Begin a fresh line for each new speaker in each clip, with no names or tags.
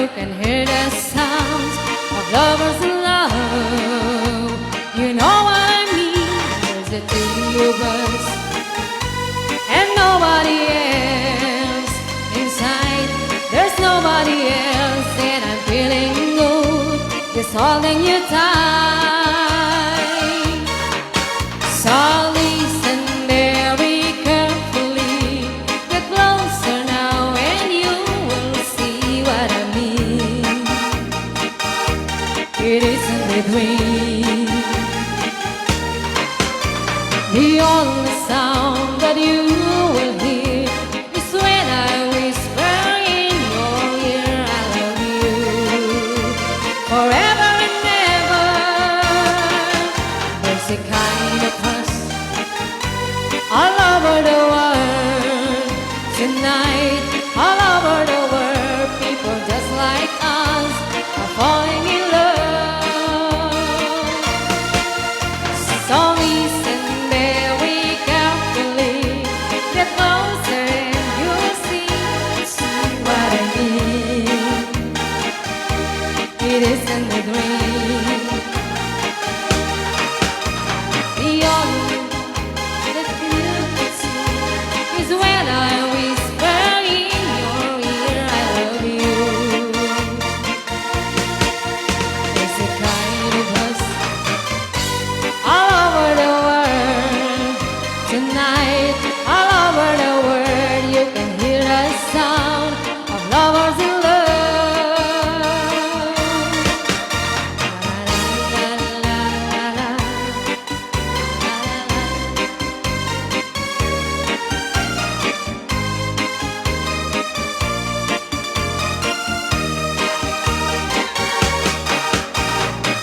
you can hear the sounds of lovers in love. You know what I mean? There's a two of us and nobody else inside. There's nobody else, and I'm feeling good, just holding you tight. So listen very carefully, get closer now and you will see what I mean. It isn't a dream. The only sound that you will hear is when I whisper in your ear, I love you forever and ever. There's a kind of hush all over the world tonight, all over the world. People just like us are falling in love. So listen very carefully, get closer and you'll see what I mean. It isn't a dream. The only that you can see is when I whisper in your ear, I love you. There's a kind of hush all over the world tonight, all over the world. You can hear the sound of lovers in love. La, la, la, la, la, la.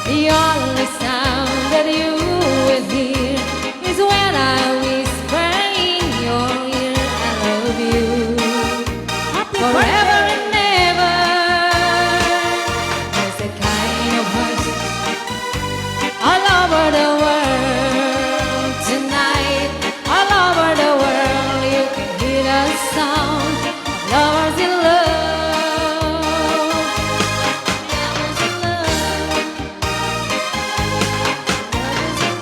The only sound that you will hear is when I whisper in your ear, I love you forever and ever. There's a kind of hush all over the world tonight, all over the world. You can hear the sound of lovers in love. Lovers in love. Lovers in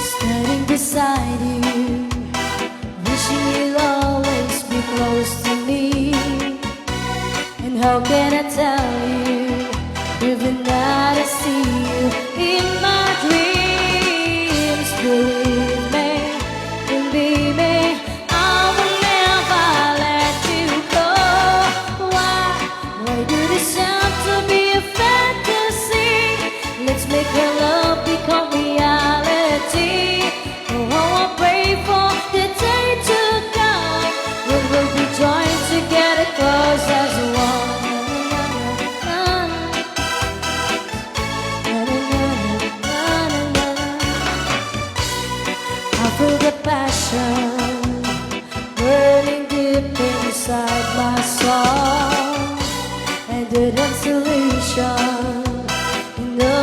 standing beside you, wishing you'll always be close to me. And how can I tell you, even that I see you in my dreams? Believe me, believe me, I will never let you go. Why do this have to be a fantasy? Let's make our love become reality. Oh, I pray for the day to come when we'll be joined together, close as one. I feel the passion burning deep inside my soul, and the solution in the